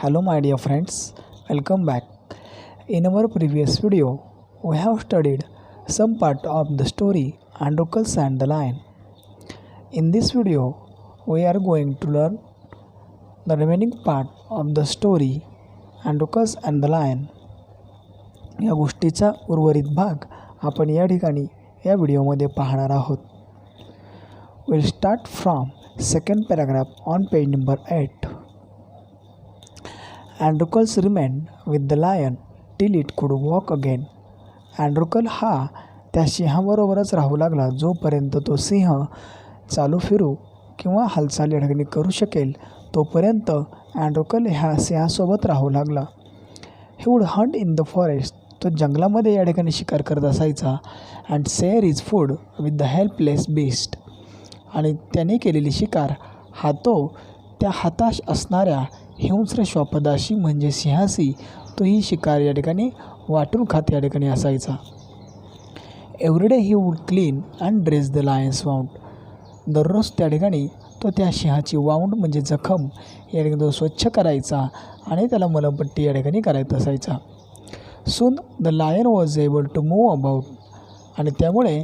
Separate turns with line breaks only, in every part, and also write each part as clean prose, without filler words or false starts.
Hello my dear friends, welcome back. In our previous video, we have studied some part of the story Androcles and the Lion. In this video, we are going to learn the remaining part of the story Androcles and the Lion. या गोष्टीचा उर्वरित भाग आपण या ठिकाणी या व्हिडिओमध्ये पाहणार आहोत. We'll start from second paragraph on page number 8. Androcles remained with the lion till it could walk again. Androcle हा त्या सिंहाबरोबरच राहू लागला जोपर्यंत तो सिंह चालू फिरू किंवा हालचाल या ठिकाणी करू शकेल तोपर्यंत अँड्रोकल ह्या सिंहासोबत राहू लागला. He would Hunt in the forest. तो जंगलामध्ये या ठिकाणी शिकार करत असायचा. And share is food with the helpless beast. आणि त्याने केलेली शिकार हा तो त्या हताश असणाऱ्या हिंस्र श्वापदाशी म्हणजे सिंहाशी तो ही शिकार या ठिकाणी वाटून खात या ठिकाणी असायचा. Everyday he would clean and dress the lion's wound. दररोज त्या ठिकाणी तो त्या सिंहाची वाऊंड म्हणजे जखम या ठिकाणी तो स्वच्छ करायचा आणि त्याला मलमपट्टी या ठिकाणी करायचा असायचा. Soon the lion was able to move about. आणि त्यामुळे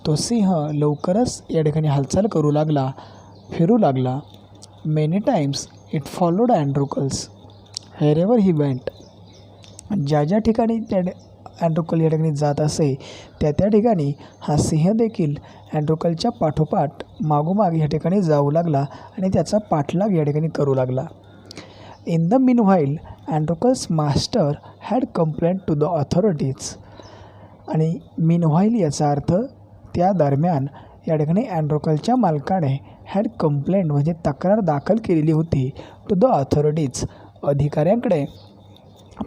तो सिंह लवकरच या ठिकाणी हालचाल करू लागला, फिरू लागला. Many times it followed Androcles wherever he went. ज्या ज्या ठिकाणी त्या अँड्रोकल या ठिकाणी जात असे त्या त्या ठिकाणी हा सिंह देखील अँड्रोकलच्या पाठोपाठ मागोमाग या ठिकाणी जाऊ लागला आणि त्याचा पाठलाग या ठिकाणी करू लागला. In the meanwhile Androcles master had complaint to the authorities. आणि मीन व्हाईल याचा अर्थ त्या दरम्यान या ठिकाणी अँड्रोकलच्या मालकाने हॅड कंप्लेंट म्हणजे तक्रार दाखल केलेली होती टू द ऑथॉरिटीज. अधिकाऱ्यांकडे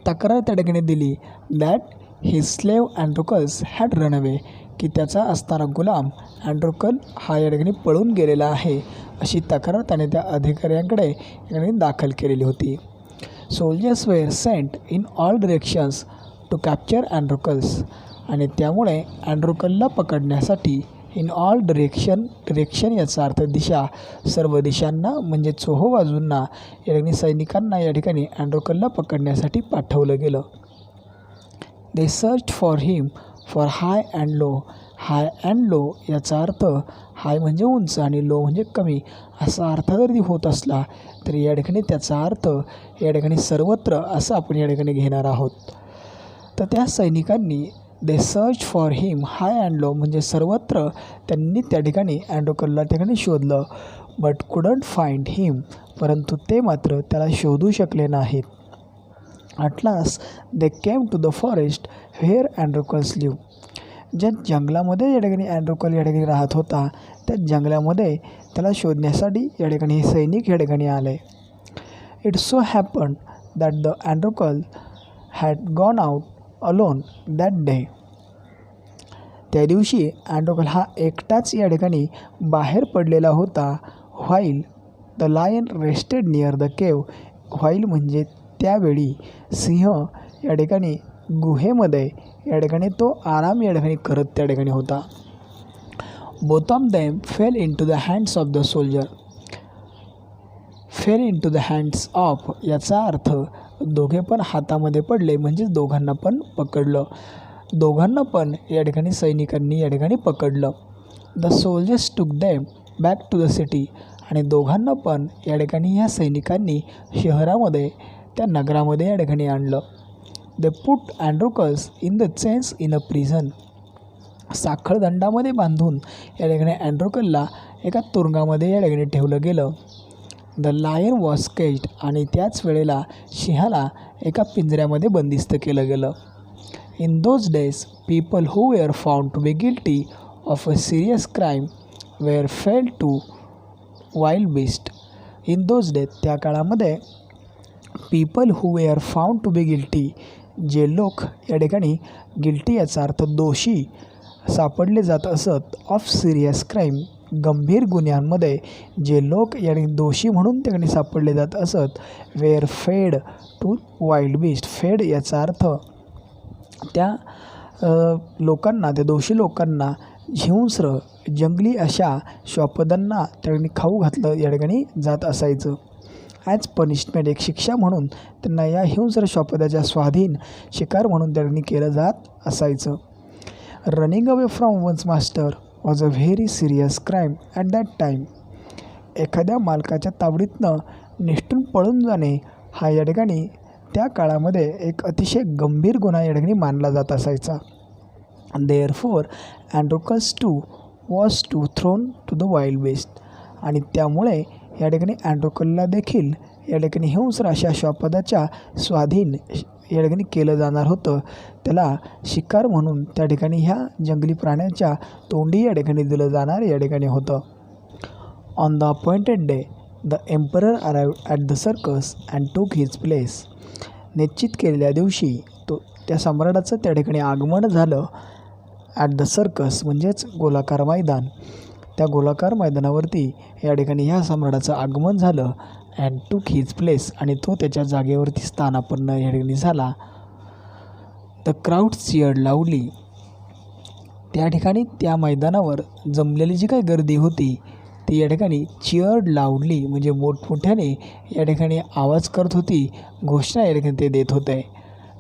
तक्रार त्या ठिकाणी दिली that his slave Androcles had run away. की त्याचा असणारा गुलाम अँड्रोकल हा या ठिकाणी पळून गेलेला आहे अशी तक्रार त्याने त्या अधिकाऱ्यांकडे या ठिकाणी दाखल केलेली होती. Soldiers were sent in all directions to capture Androcles. आणि त्यामुळे अँड्रोकलला पकडण्यासाठी इन ऑल डिरेक्शन याचा अर्थ दिशा, सर्व दिशांना म्हणजे चोहो बाजूंना या ठिकाणी सैनिकांना या ठिकाणी अँड्रोकलला पकडण्यासाठी पाठवलं गेलं. They search for him for high and low. High and low याचा अर्थ हाय म्हणजे उंच आणि लो म्हणजे कमी असा अर्थ जरी होत असला तरी या ठिकाणी त्याचा अर्थ या ठिकाणी सर्वत्र असं आपण या ठिकाणी घेणार आहोत. तर त्या सैनिकांनी they search for him high and low म्हणजे सर्वत्र त्यांनी त्या ठिकाणी अँड्रोकलला ठिकाणी शोधलं. But couldn't find him. परंतु ते मात्र त्याला शोधू शकले नाहीत. At last they came to the forest where Androcles live. ज्या जंगलामध्ये या ठिकाणी अँड्रोकल या ठिकाणी राहत होता त्या जंगलामध्ये त्याला शोधण्यासाठी या ठिकाणी हे सैनिक या ठिकाणी आले. It so happen that the Androcles had gone out alone that day. त्या दिवशी अँड्रोकल हा एकटाच या ठिकाणी बाहेर पडलेला होता. While the lion rested near the cave. While म्हणजे त्यावेळी सिंह या ठिकाणी गुहेमध्ये या ठिकाणी तो आराम या ठिकाणी करत त्या ठिकाणी होता. Both of them fell into the hands of the soldier. Fell into the hands of याचा अर्थ दोघे पण हातामध्ये पडले म्हणजेच दोघांना पण पकडलं. दोघांना पण या ठिकाणी सैनिकांनी या ठिकाणी पकडलं. The soldiers took them back to the city. आणि दोघांना पण या ठिकाणी ह्या सैनिकांनी शहरामध्ये त्या नगरामध्ये या ठिकाणी आणलं. They put Androcles in the chains in a prison. साखळदंडामध्ये बांधून या ठिकाणी अँड्रोकलला एका तुरुंगामध्ये या ठिकाणी ठेवलं गेलं. The lion was caged. आणि त्याच वेळेला सिंहाला एका पिंजऱ्यामध्ये बंदिस्त केलं गेलं. In those days people who were found to be guilty of a serious crime were fell to wild beast. In those days त्या काळामध्ये people who were found to be guilty जे लोक या ठिकाणी गिल्टी याचा अर्थ दोषी सापडले जात असत ऑफ सिरियस क्राईम गंभीर गुन्ह्यांमध्ये जे लोक या ठिकाणी दोषी म्हणून त्या ठिकाणी सापडले जात असत वेअर फेड टू वाईल्ड बीस्ट. फेड याचा अर्थ त्या लोकांना त्या दोषी लोकांना हिंस्र जंगली अशा श्वापदांना त्या ठिकाणी खाऊ घातलं या ठिकाणी जात असायचं. ॲज पनिशमेंट, एक शिक्षा म्हणून त्यांना या हिंस्र श्वापदाच्या स्वाधीन शिकार म्हणून त्यांनी केलं जात असायचं. Running away from one's master was a very serious crime at that time. एखाद्या मालकाच्या तावडीतनं निष्ठून पळून जाणे हा या ठिकाणी त्या काळामध्ये एक अतिशय गंभीर गुन्हा या ठिकाणी मानला जात असायचा. Therefore Androcles too was to thrown to the wild beast. आणि त्यामुळे या ठिकाणी अँड्रोकलला देखील या ठिकाणी हिंस्र अशा श्वापदाच्या स्वाधीन या ठिकाणी केलं जाणार होतं. त्याला शिकार म्हणून त्या ठिकाणी ह्या जंगली प्राण्याच्या तोंडी या ठिकाणी दिलं जाणार या ठिकाणी होतं. On the appointed day the emperor arrived at the circus and टूक हिज प्लेस. निश्चित केलेल्या दिवशी त्या सम्राटाचं त्या ठिकाणी आगमन झालं. ॲट द सर्कस म्हणजेच गोलाकार मैदान. त्या गोलाकार मैदानावरती या ठिकाणी ह्या सम्राटाचं आगमन झालं. अँड टूक हिज प्लेस, आणि तो त्याच्या जागेवरती स्थानापन्न या ठिकाणी झाला. The crowd cheered loudly. त्या ठिकाणी त्या मैदानावर जमलेली जी काही गर्दी होती ती या ठिकाणी चिअर्ड लाऊडली म्हणजे मोठमोठ्याने या ठिकाणी आवाज करत होती, घोषणा या ठिकाणी ते देत होते.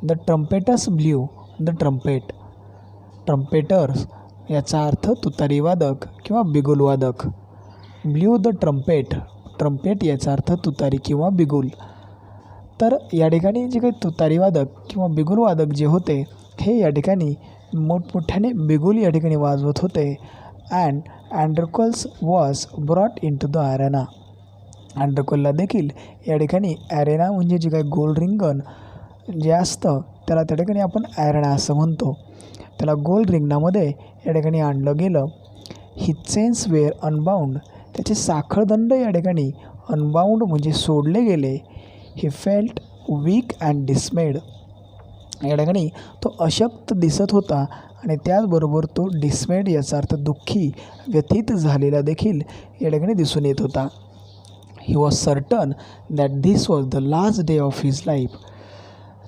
The trumpeters blew the trumpet. Trumpeters याचा अर्थ तुतारीवादक किंवा बिगुलवादक. ब्ल्यू द ट्रम्पेट, ट्रम्पेट याचा अर्थ तुतारी किंवा बिगुल. तर या ठिकाणी जे काही तुतारीवादक किंवा बिगुलवादक जे होते हे या ठिकाणी मोठमोठ्याने बिगुल या ठिकाणी वाजवत होते. And Androcles was brought into the arena. अँड्रोकलला देखील या ठिकाणी ॲरेना म्हणजे जे काही गोल रिंगण जे असतं त्याला त्या ठिकाणी आपण ॲरेना असं म्हणतो. त्याला गोल रिंगणामध्ये या ठिकाणी आणलं गेलं. His chains were unbound. त्याचे साखळदंड या ठिकाणी अनबाउंड म्हणजे सोडले गेले. He felt weak and dismayed. या ठिकाणी तो अशक्त दिसत होता आणि त्याचबरोबर तो डिसमेड याचा अर्थ दुःखी, व्यथित झालेला देखील या ठिकाणी दिसून येत होता. He was certain that this was the last day of his life.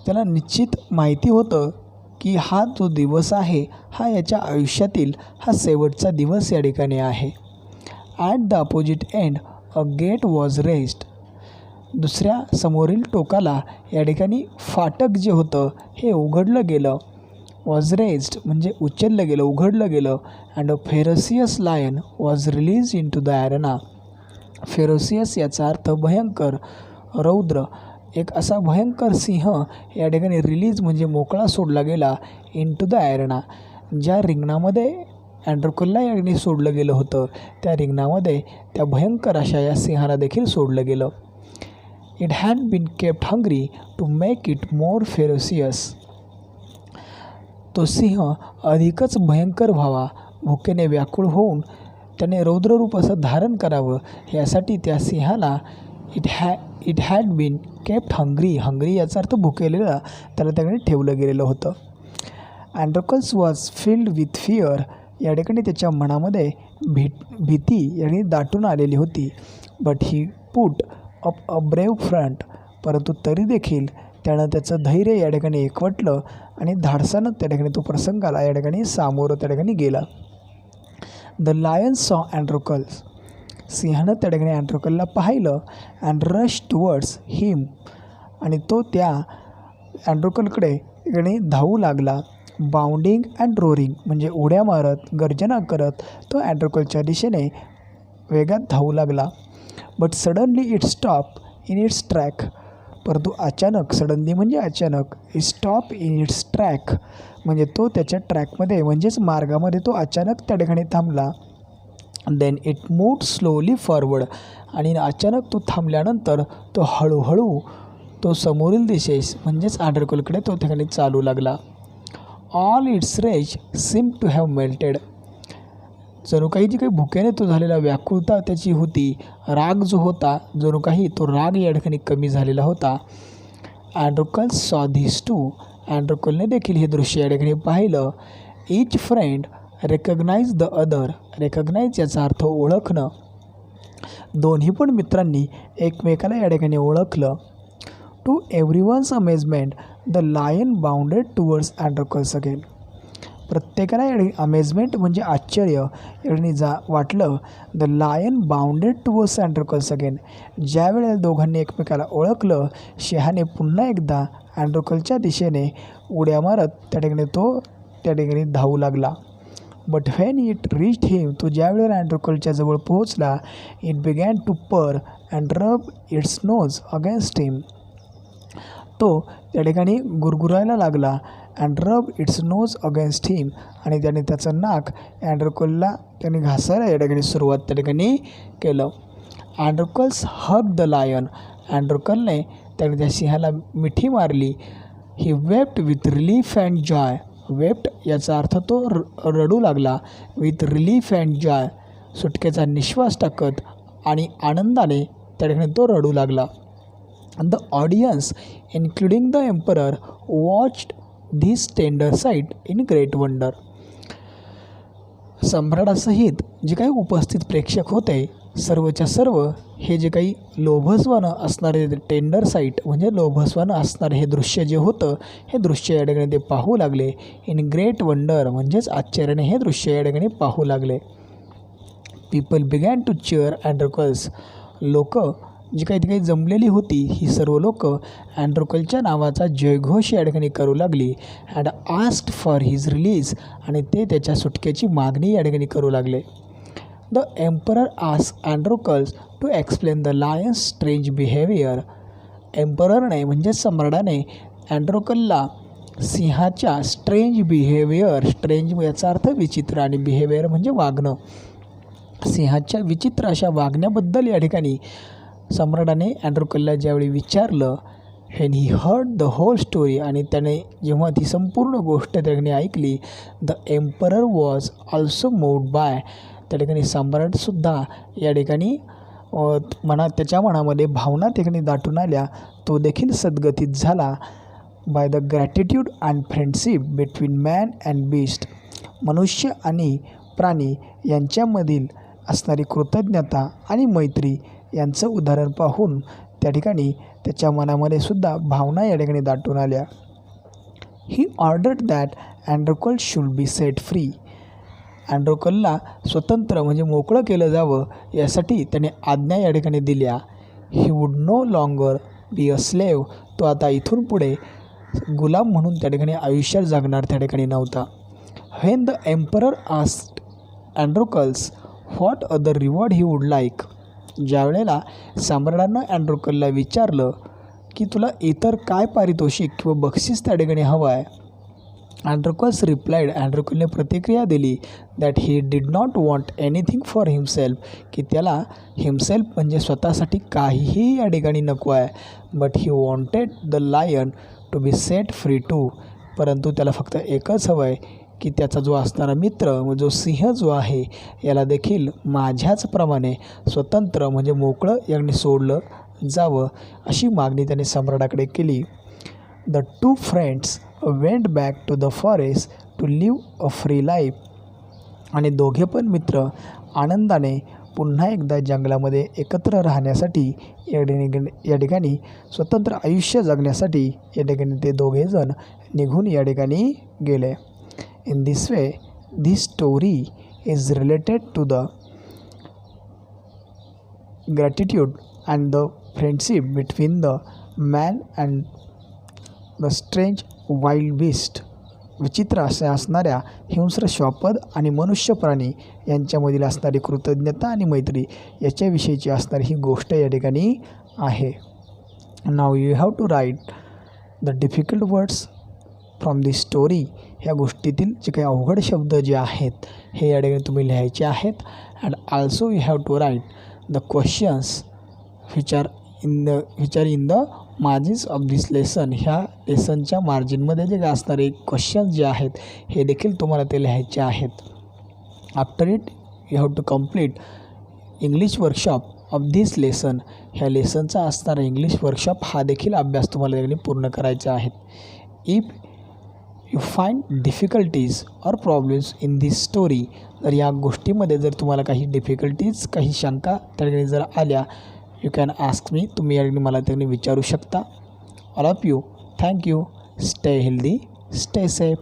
त्याला निश्चित माहिती होतं की हा जो दिवस आहे हा याच्या आयुष्यातील हा शेवटचा दिवस या ठिकाणी आहे. At the opposite end a gate was raised. दुसऱ्या समोरील टोकाला या ठिकाणी फाटक जे होतं हे उघडलं गेलं. वॉज रेस्ड म्हणजे उचललं गेलं, उघडलं गेलं. And a ferocious lion was release into the arena. Ferocious याचा अर्थ भयंकर, रौद्र. एक असा भयंकर सिंह या ठिकाणी रिलीज म्हणजे मोकळा सोडला गेला इन टू द ॲरेना. ज्या रिंगणामध्ये अँड्रोकलला या ठिकाणी सोडलं गेलं होतं त्या रिंगणामध्ये त्या भयंकर अशा या सिंहाला देखील सोडलं गेलं. It had been kept hungry to make it more ferocious. तो सिंह अधिकच भयंकर व्हावा, भुकेने व्याकुळ होऊन त्याने रौद्ररूप असं धारण करावं यासाठी त्या सिंहाला it had been kept hungry. Hungry याचा अर्थ भुकेलेला, त्याला त्याकडे ठेवलं गेलेलं होतं. Androcles was filled with fear. या ठिकाणी त्याच्या मनामध्ये भीती याने दाटून आलेली होती. But he put up a brave front. परंतु तरी देखील त्यानं त्याचं धैर्य या ठिकाणी एकवटलं आणि धाडसानं त्या ठिकाणी तो प्रसंगाला या ठिकाणी सामोरं त्या ठिकाणी गेला. द लायन सॉ अँड्रोकल्स. सिंहानं त्या ठिकाणी अँड्रोकलला पाहिलं. अँड रश टुवर्ड्स हिम. आणि तो त्या अँड्रोकलकडे ठिकाणी धावू लागला. बाउंडिंग अँड रोरिंग म्हणजे उड्या मारत, गर्जना करत तो अँड्रोकलच्या दिशेने वेगात धावू लागला. But suddenly it stop in its track. परंतु अचानक, सडनली म्हणजे अचानक, it stop in its track म्हणजे तो त्याच्या ट्रॅकमध्ये म्हणजेच मार्गामध्ये तो अचानक त्या ठिकाणी थांबला. Then it moved slowly forward. आणि अचानक तो थांबल्यानंतर तो हळूहळू तो समोरील दिशेस म्हणजेच अँड्रोकलकडे तो ठिकाणी चालू लागला. All its rage seem to have melted. जणू काही जी काही भुकेने तो झालेला व्याकुळता त्याची होती, राग जो होता जणू काही तो राग या ठिकाणी कमी झालेला होता. अँड्रोकल्स सॉ धिस टू. अँड्रोकलने देखील हे दृश्य या ठिकाणी पाहिलं. Each friend recognise the other. Recognise याचा अर्थ ओळखणं. दोन्ही पण मित्रांनी एकमेकाला या ठिकाणी ओळखलं. To everyone's amazement the lion bounded towards Androcles again. प्रत्येकाला या अमेजमेंट म्हणजे आश्चर्य या वाटलं. The lion bounded towards Androcles again. ज्यावेळेला दोघांनी एकमेकाला ओळखलं, सिंहाने पुन्हा एकदा अँड्रोकलच्या दिशेने उड्या मारत त्या ठिकाणी धावू लागला. But when it reached him, तो ज्यावेळेला अँड्रोकलच्या जवळ पोहोचला, it began to purr and rub its nose against him. तो त्या ठिकाणी गुरगुरायला लागला. And rub its nose against हिम, आणि त्याने त्याचं नाक अँड्रोकलला त्याने घासायला या ठिकाणी सुरुवात त्या ठिकाणी केलं. Androcles hug the lion. अँड्रोकलने त्याने त्या सिंहाला मिठी मारली. He wept with relief and joy. Wept याचा अर्थ तो रडू लागला. विथ रिलीफ अँड जॉय, सुटकेचा निश्वास टाकत आणि आनंदाने त्या ठिकाणी तो रडू लागला. The audience including the emperor watched this tender sight in great wonder. सम्राटासहित जे काही उपस्थित प्रेक्षक होते, सर्वच्या सर्व हे जे काही लोभसवानं असणारे टेंडर साईट म्हणजे लोभसवानं असणारे हे दृश्य जे होतं, हे दृश्य या ठिकाणी ते पाहू लागले. इन ग्रेट वंडर म्हणजेच आश्चर्याने हे दृश्य या ठिकाणी पाहू लागले. People began to cheer Androcles. लोक जी काही ठिकाणी जमलेली होती, ही सर्व लोक अँड्रोकलच्या नावाचा जयघोष या ठिकाणी करू लागली. And asked for his release, आणि ते त्याच्या सुटकेची मागणी या ठिकाणी करू लागले. The emperor asked Androcles to explain the lion's strange behaviour. एम्पररने म्हणजे सम्राटाने अँड्रोकलला सिंहाच्या स्ट्रेंज बिहेवियर, स्ट्रेंज याचा अर्थ विचित्र आणि बिहेवियर म्हणजे वागणं, सिंहाच्या विचित्र अशा वागण्याबद्दल या ठिकाणी सम्राटाने अँड्रोकलला ज्यावेळी विचारलं. When he heard the whole story, आणि त्याने जेव्हा ती संपूर्ण गोष्ट त्या ठिकाणी ऐकली, the emperor was also moved by. त्या ठिकाणी सम्राटसुद्धा या ठिकाणी त्याच्या मनामध्ये भावना त्या ठिकाणी दाटून आल्या. तो देखील सद्गतीत झाला. By the gratitude and friendship between man and beast. मनुष्य आणि प्राणी यांच्यामधील असणारी कृतज्ञता आणि मैत्री यांचं उदाहरण पाहून त्या ठिकाणी त्याच्या मनामध्ये सुद्धा भावना या ठिकाणी दाटून आल्या. He ordered that Androcles should be set free. अँड्रोकलला स्वतंत्र म्हणजे मोकळं केलं जावं यासाठी त्याने आज्ञा या ठिकाणी दिल्या. He would no longer be a slave. तो आता इथून पुढे गुलाम म्हणून त्या ठिकाणी आयुष्यात जगणार त्या ठिकाणी नव्हता. When the emperor asked Androcles what other reward he would like. ज्यावेळेला सम्राटानं अँड्रोकलला विचारलं की तुला इतर काय पारितोषिक किंवा बक्षीस त्या ठिकाणी हवं आहे, अँड्रोकल्स रिप्लाइड. अँड्रोकलने प्रतिक्रिया दिली that he did not want anything for himself. की त्याला हिमसेल्फ म्हणजे स्वतःसाठी काहीही या ठिकाणी नको आहे. But he wanted the lion to be set free too. परंतु त्याला फक्त एकच हवं आहे की त्याचा जो असणारा मित्र जो सिंह जो आहे याला देखील माझ्याचप्रमाणे स्वतंत्र म्हणजे मोकळं याने सोडलं जावं, अशी मागणी त्याने सम्राटाकडे केली. The two friends went back to the forest to live a free life. आणि दोघे पण मित्र आनंदाने पुन्हा एकदा जंगलामध्ये एकत्र राहण्यासाठी या ठिकाणी स्वतंत्र आयुष्य जगण्यासाठी या ठिकाणी ते दोघेजण निघून या ठिकाणी गेले. In this way, this story is related to the gratitude and the friendship between the man and the strange wild beast. विचित्र अशा असणाऱ्या हिंस्र श्वापद आणि मनुष्य प्राणी यांच्यामधील असणारी कृतज्ञता आणि मैत्री याच्याविषयीची असणारी ही गोष्ट या ठिकाणी आहे. Now you have to write the difficult words from this story. ह्या गोष्टीतील जे काही अवघड शब्द जे आहेत हे या ठिकाणी तुम्ही लिहायचे आहेत. And also you have to write the questions which are in the margins of this lesson. ह्या लेसनच्या मार्जिनमध्ये जे काय असणारे क्वेश्चन्स जे आहेत हे देखील तुम्हाला ते लिहायचे आहेत. After it you have to complete English workshop of this lesson. ह्या लेसनचा असणारा इंग्लिश वर्कशॉप हा देखील अभ्यास तुम्हाला या ठिकाणी पूर्ण करायचा आहे. इफ यू फाइंड डिफिकल्टीज और प्रॉब्लेम्स इन दिस स्टोरी. जर या गोष्टीमध्ये जर तुम्हाला काही डिफिकल्टीज काही शंका त्या ठिकाणी जर आल्या, यू कॅन आस्क मी. तुम्ही या ठिकाणी मला त्या ठिकाणी विचारू शकता. All of you thank you. Stay healthy, stay safe.